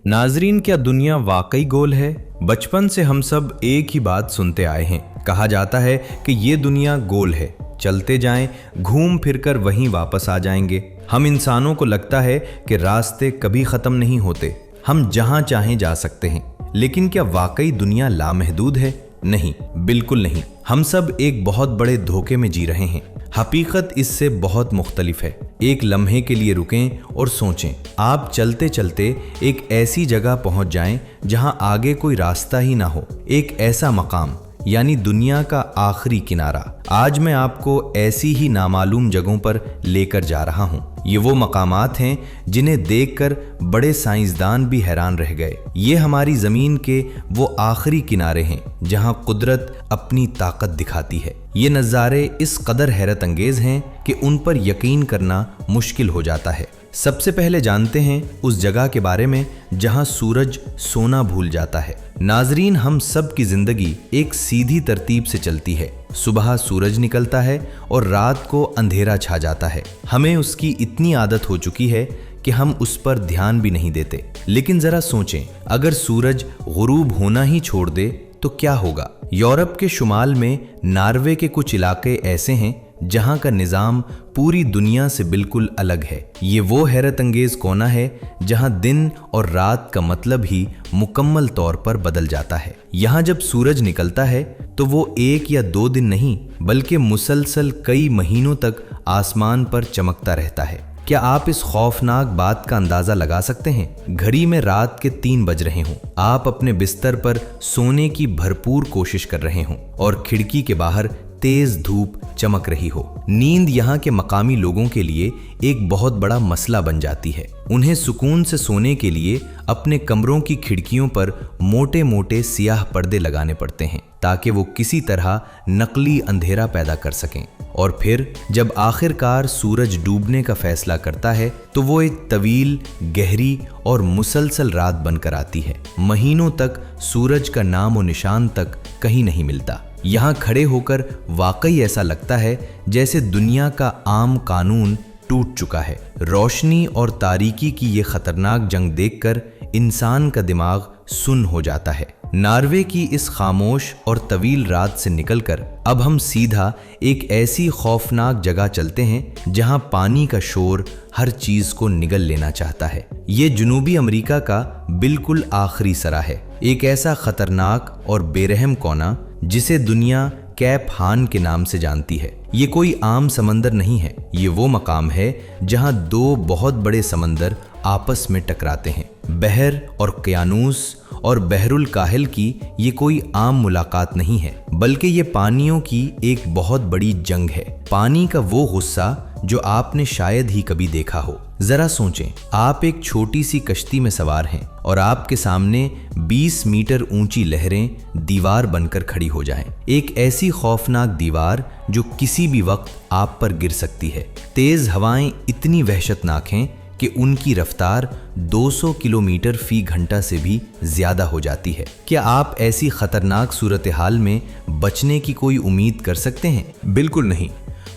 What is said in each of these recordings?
नाजरीन, क्या दुनिया वाकई गोल है? बचपन से हम सब एक ही बात सुनते आए हैं। कहा जाता है कि ये दुनिया गोल है, चलते जाएं, घूम फिरकर वहीं वापस आ जाएंगे। हम इंसानों को लगता है कि रास्ते कभी खत्म नहीं होते, हम जहां चाहें जा सकते हैं। लेकिन क्या वाकई दुनिया लामहदूद है? नहीं, बिल्कुल नहीं। हम सब एक बहुत बड़े धोखे में जी रहे हैं। हकीकत इससे बहुत मुख्तलिफ है। एक लम्हे के लिए रुकें और सोचें। आप चलते चलते एक ऐसी जगह पहुंच जाएं जहां आगे कोई रास्ता ही ना हो, एक ऐसा मकाम यानी दुनिया का आखिरी किनारा। आज मैं आपको ऐसी ही नामालूम जगहों पर लेकर जा रहा हूं। ये वो मकामात हैं जिन्हें देखकर बड़े साइंसदान भी हैरान रह गए। ये हमारी ज़मीन के वो आखिरी किनारे हैं जहां कुदरत अपनी ताकत दिखाती है। ये नज़ारे इस कदर हैरत अंगेज हैं कि उन पर यकीन करना मुश्किल हो जाता है। सबसे पहले जानते हैं उस जगह के बारे में जहां सूरज सोना भूल जाता है। नाजरीन, हम सब की जिंदगी एक सीधी तरतीब से चलती है। सुबह सूरज निकलता है और रात को अंधेरा छा जाता है। हमें उसकी इतनी आदत हो चुकी है कि हम उस पर ध्यान भी नहीं देते। लेकिन जरा सोचें, अगर सूरज गुरूब होना ही छोड़ दे तो क्या होगा? यूरोप के शुमाल में नॉर्वे के कुछ इलाके ऐसे हैं जहां का निज़ाम पूरी दुनिया से बिल्कुल अलग है। ये वो हैरत अंगेज कोना है जहां दिन और रात का मतलब ही मुकम्मल तौर पर बदल जाता है। यहाँ जब सूरज निकलता है तो वो 1 या 2 दिन नहीं बल्कि मुसलसल कई महीनों तक आसमान पर चमकता रहता है। क्या आप इस खौफनाक बात का अंदाजा लगा सकते हैं? घड़ी में रात के 3 बज रहे हों, आप अपने बिस्तर पर सोने की भरपूर कोशिश कर रहे हों और खिड़की के बाहर तेज धूप चमक रही हो। नींद यहाँ के मकामी लोगों के लिए एक बहुत बड़ा मसला बन जाती है। उन्हें सुकून से सोने के लिए अपने कमरों की खिड़कियों पर मोटे मोटे सियाह पर्दे लगाने पड़ते हैं ताकि वो किसी तरह नकली अंधेरा पैदा कर सकें। और फिर जब आखिरकार सूरज डूबने का फैसला करता है तो वो एक तवील, गहरी और मुसलसल रात बनकर आती है। महीनों तक सूरज का नाम और निशान तक कहीं नहीं मिलता। यहाँ खड़े होकर वाकई ऐसा लगता है जैसे दुनिया का आम कानून टूट चुका है। रोशनी और तारीकी की ये खतरनाक जंग देखकर इंसान का दिमाग सुन्न हो जाता है। नॉर्वे की इस खामोश और तवील रात से निकलकर अब हम सीधा एक ऐसी खौफनाक जगह चलते हैं जहां पानी का शोर हर चीज को निगल लेना चाहता है। ये जनूबी अमेरिका का बिल्कुल आखिरी सरा है, एक ऐसा खतरनाक और बेरहम कोना जिसे दुनिया कैप हान के नाम से जानती है। ये कोई आम समंदर नहीं है, ये वो मकाम है जहां 2 बहुत बड़े समंदर आपस में टकराते हैं। बहर और क़यानूस और बहरुल काहिल की ये कोई आम मुलाकात नहीं है, बल्कि ये पानियों की एक बहुत बड़ी जंग है। पानी का वो गुस्सा जो आपने शायद ही कभी देखा हो। जरा सोचें, आप एक छोटी सी कश्ती में सवार हैं और आपके सामने 20 मीटर ऊंची लहरें दीवार बनकर खड़ी हो जाएं। एक ऐसी खौफनाक दीवार जो किसी भी वक्त आप पर गिर सकती है। तेज हवाएं इतनी वहशतनाक हैं कि उनकी रफ्तार 200 किलोमीटर फी घंटा से भी ज्यादा हो जाती है। क्या आप ऐसी खतरनाक सूरत हाल में बचने की कोई उम्मीद कर सकते हैं? बिल्कुल नहीं।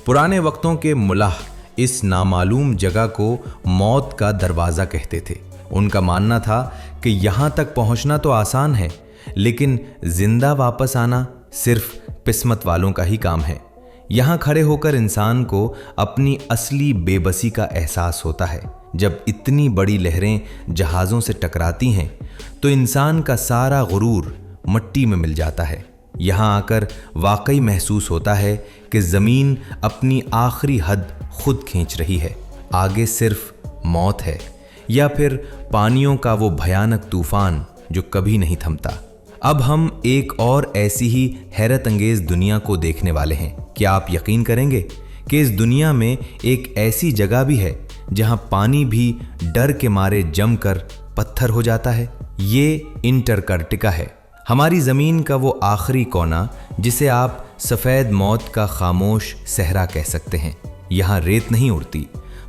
पुराने वक्तों के मुलाह इस नामालूम जगह को मौत का दरवाज़ा कहते थे। उनका मानना था कि यहाँ तक पहुँचना तो आसान है, लेकिन जिंदा वापस आना सिर्फ किस्मत वालों का ही काम है। यहाँ खड़े होकर इंसान को अपनी असली बेबसी का एहसास होता है। जब इतनी बड़ी लहरें जहाज़ों से टकराती हैं तो इंसान का सारा गुरूर मिट्टी में मिल जाता है। यहाँ आकर वाकई महसूस होता है कि ज़मीन अपनी आखिरी हद खुद खींच रही है। आगे सिर्फ मौत है या फिर पानियों का वो भयानक तूफान जो कभी नहीं थमता। अब हम एक और ऐसी ही हैरत अंगेज दुनिया को देखने वाले हैं। क्या आप यकीन करेंगे कि इस दुनिया में एक ऐसी जगह भी है जहां पानी भी डर के मारे जमकर पत्थर हो जाता है? ये अंटार्कटिका है, हमारी ज़मीन का वो आखिरी कोना जिसे आप सफ़ेद मौत का खामोश सहरा कह सकते हैं। यहाँ रेत नहीं उड़ती,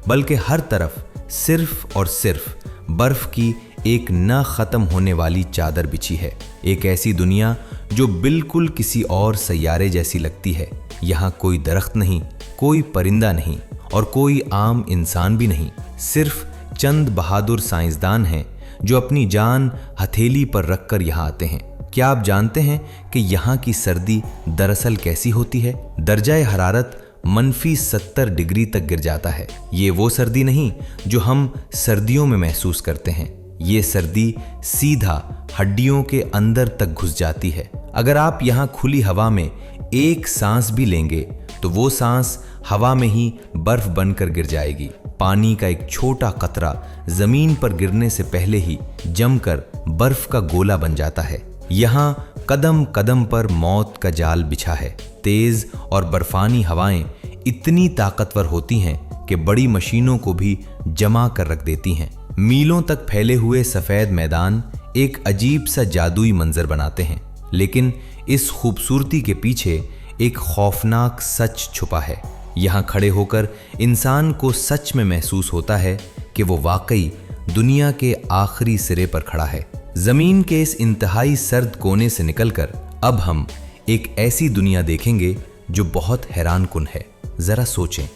बल्कि हर तरफ सिर्फ और सिर्फ बर्फ़ की एक न ख़त्म होने वाली चादर बिछी है। एक ऐसी दुनिया जो बिल्कुल किसी और सैयारे जैसी लगती है। यहाँ कोई दरख्त नहीं, कोई परिंदा नहीं और कोई आम इंसान भी नहीं। सिर्फ चंद बहादुर साइंसदान हैं जो अपनी जान हथेली पर रखकर यहाँ आते हैं। क्या आप जानते हैं कि यहाँ की सर्दी दरअसल कैसी होती है? दर्जाए हरारत -70 डिग्री तक गिर जाता है। ये वो सर्दी नहीं जो हम सर्दियों में महसूस करते हैं। ये सर्दी सीधा हड्डियों के अंदर तक घुस जाती है। अगर आप यहाँ खुली हवा में एक सांस भी लेंगे तो वो सांस हवा में ही बर्फ बनकर गिर जाएगी। पानी का एक छोटा कतरा जमीन पर गिरने से पहले ही जमकर बर्फ का गोला बन जाता है। यहाँ कदम कदम पर मौत का जाल बिछा है। तेज और बर्फानी हवाएं इतनी ताकतवर होती हैं कि बड़ी मशीनों को भी जमा कर रख देती हैं। मीलों तक फैले हुए सफेद मैदान एक अजीब सा जादुई मंजर बनाते हैं, लेकिन इस खूबसूरती के पीछे एक खौफनाक सच छुपा है। यहाँ खड़े होकर इंसान को सच में महसूस होता है कि वो वाकई दुनिया के आखिरी सिरे पर खड़ा है। जमीन के इस इंतहाई सर्द कोने से निकलकर अब हम एक ऐसी दुनिया देखेंगे जो बहुत हैरानकुन है। जरा सोचें,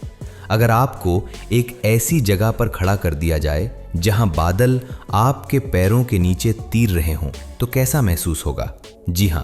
अगर आपको एक ऐसी जगह पर खड़ा कर दिया जाए जहां बादल आपके पैरों के नीचे तीर रहे हों तो कैसा महसूस होगा? जी हां,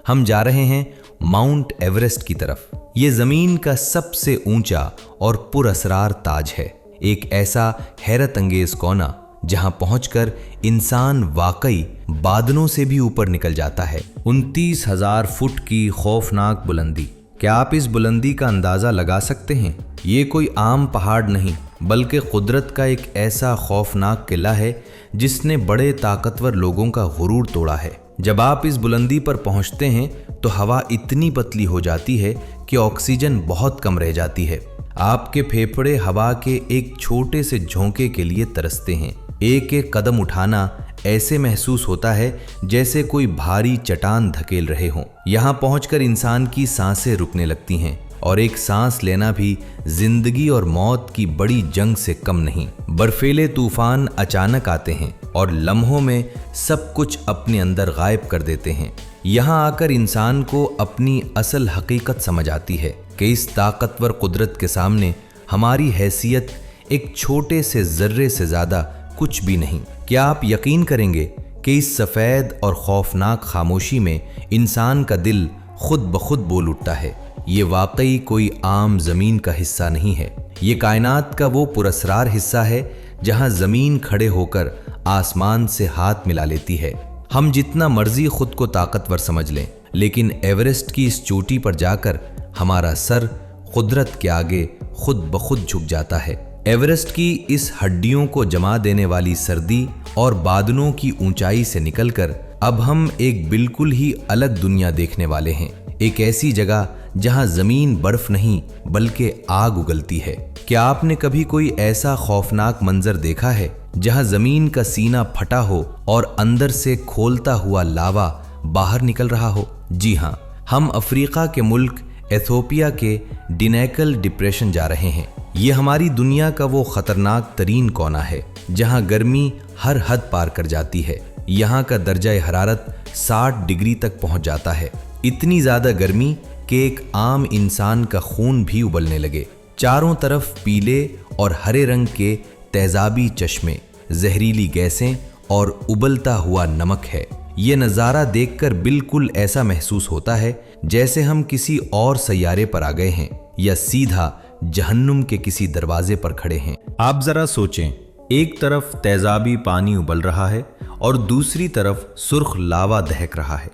हम जा रहे हैं माउंट एवरेस्ट की तरफ। ये जमीन का सबसे ऊंचा और पुरअसरार ताज है। एक ऐसा हैरत अंगेज कोना जहां पहुंचकर इंसान वाकई बादलों से भी ऊपर निकल जाता है। 29,000 फुट की खौफनाक बुलंदी। क्या आप इस बुलंदी का अंदाजा लगा सकते हैं? ये कोई आम पहाड़ नहीं, बल्कि कुदरत का एक ऐसा खौफनाक किला है जिसने बड़े ताकतवर लोगों का गुरूर तोड़ा है। जब आप इस बुलंदी पर पहुंचते हैं तो हवा इतनी पतली हो जाती है कि ऑक्सीजन बहुत कम रह जाती है। आपके फेफड़े हवा के एक छोटे से झोंके के लिए तरसते हैं। एक एक कदम उठाना ऐसे महसूस होता है जैसे कोई भारी चट्टान धकेल रहे हों। यहाँ पहुंचकर इंसान की सांसें रुकने लगती हैं और एक सांस लेना भी जिंदगी और मौत की बड़ी जंग से कम नहीं। बर्फीले तूफान अचानक आते हैं और लम्हों में सब कुछ अपने अंदर गायब कर देते हैं। यहाँ आकर इंसान को अपनी असल हकीकत समझ आती है कि इस ताकतवर कुदरत के सामने हमारी हैसियत एक छोटे से जर्रे से ज्यादा कुछ भी नहीं। क्या आप यकीन करेंगे कि इस सफेद और खौफनाक खामोशी में इंसान का दिल खुद ब खुद बोल उठता है? ये वाकई कोई आम जमीन का हिस्सा नहीं है। ये कायनात का वो पुरअसरार हिस्सा है जहां जमीन खड़े होकर आसमान से हाथ मिला लेती है। हम जितना मर्जी खुद को ताकतवर समझ लें, लेकिन एवरेस्ट की इस चोटी पर जाकर हमारा सर कुदरत के आगे खुद ब खुद झुक जाता है। एवरेस्ट की इस हड्डियों को जमा देने वाली सर्दी और बादलों की ऊंचाई से निकलकर अब हम एक बिल्कुल ही अलग दुनिया देखने वाले हैं। एक ऐसी जगह जहां जमीन बर्फ नहीं बल्कि आग उगलती है। क्या आपने कभी कोई ऐसा खौफनाक मंजर देखा है जहां जमीन का सीना फटा हो और अंदर से खोलता हुआ लावा बाहर निकल रहा हो? जी हां, हम अफ्रीका के मुल्क एथियोपिया के डिनेकल डिप्रेशन जा रहे हैं। ये हमारी दुनिया का वो खतरनाक तरीन कोना है जहां गर्मी हर हद पार कर जाती है। यहाँ का दर्जा हरारत 60 डिग्री तक पहुंच जाता है। इतनी ज्यादा गर्मी कि एक आम इंसान का खून भी उबलने लगे। चारों तरफ पीले और हरे रंग के तेजाबी चश्मे, जहरीली गैसें और उबलता हुआ नमक है। ये नज़ारा देखकर बिल्कुल ऐसा महसूस होता है जैसे हम किसी और सैयारे पर आ गए हैं या सीधा जहन्नुम के किसी दरवाजे पर खड़े हैं। आप जरा सोचें, एक तरफ तेजाबी पानी उबल रहा है और दूसरी तरफ सुर्ख लावा दहक रहा है।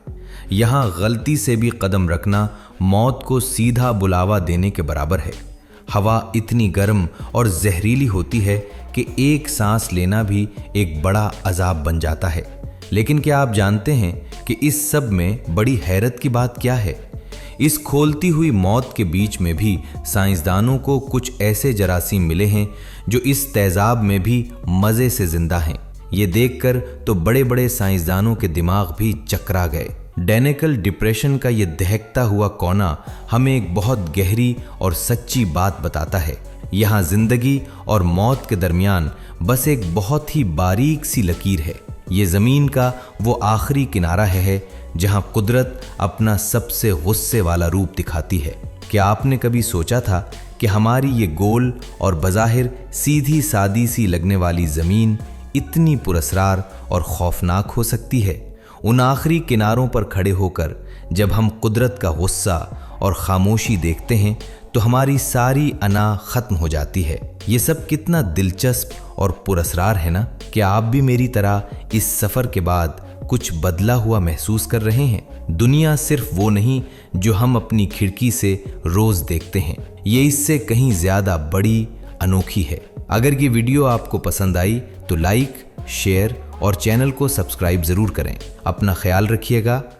यहाँ गलती से भी कदम रखना मौत को सीधा बुलावा देने के बराबर है। हवा इतनी गर्म और जहरीली होती है कि एक सांस लेना भी एक बड़ा अजाब बन जाता है। लेकिन क्या आप जानते हैं कि इस सब में बड़ी हैरत की बात क्या है? इस खोलती हुई मौत के बीच में भी साइंसदानों को कुछ ऐसे जरासीम मिले हैं जो इस तेजाब में भी मज़े से जिंदा हैं। ये देखकर तो बड़े बड़े साइंसदानों के दिमाग भी चकरा गए। डेनेकल डिप्रेशन का ये दहकता हुआ कोना हमें एक बहुत गहरी और सच्ची बात बताता है। यहाँ जिंदगी और मौत के दरमियान बस एक बहुत ही बारीक सी लकीर है। ये ज़मीन का वो आखिरी किनारा है जहाँ कुदरत अपना सबसे गुस्से वाला रूप दिखाती है। क्या आपने कभी सोचा था कि हमारी ये गोल और बज़ाहिर सीधी सादी सी लगने वाली ज़मीन इतनी पुरस्रार और खौफनाक हो सकती है। उन आखिरी किनारों पर खड़े होकर जब हम कुदरत का गुस्सा और खामोशी देखते हैं तो हमारी सारी अना खत्म हो जाती है। ये सब कितना दिलचस्प और पुरस्रार है ना। क्या आप भी मेरी तरह इस सफ़र के बाद कुछ बदला हुआ महसूस कर रहे हैं? दुनिया सिर्फ वो नहीं जो हम अपनी खिड़की से रोज देखते हैं, ये इससे कहीं ज्यादा बड़ी, अनोखी है। अगर ये वीडियो आपको पसंद आई तो लाइक, शेयर और चैनल को सब्सक्राइब जरूर करें। अपना ख्याल रखिएगा।